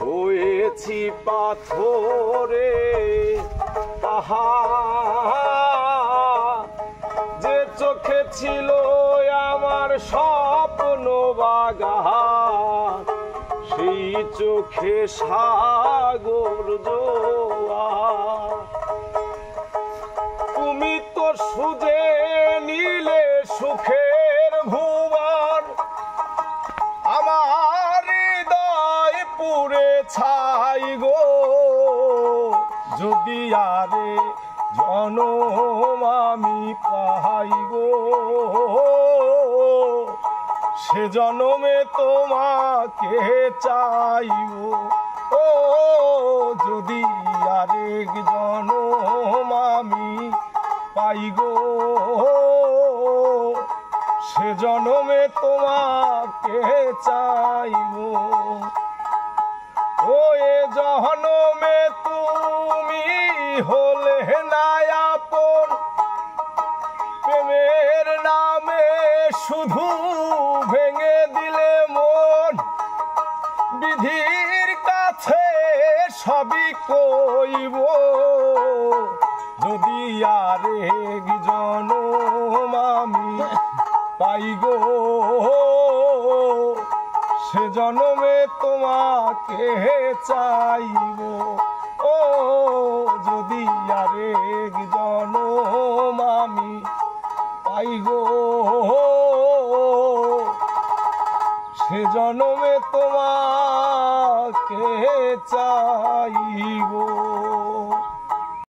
হয়েছি পাথরে পাহাড়, যে চোখে ছিল আমার স্বপ্ন বাগান, সেই চোখে সাগর জোয়ার। তুমি তো সুজে নিলে সুখের ভুবন, আমার হৃদয় পুরে ছাই গো। যদি আরে জনম আমি পাই গো, সে জনমে তোমাকে চাইব। ও যদি আরেক জনম আমি পাই গো, সে জনমে তোমাকে চাইব। ও এ জনমে তুমি হলে না আপন, প্রেমের নামে শুধু ভেঙে দিলে মন। বিধির কাছে সবই কইব, যদি আরেক জনম আমি পাই গো, সে জনমে তোমাকে চাইব। ও যদি আরেক জনম আমি পাই গো, সে জনমে তোমাকে চাইব।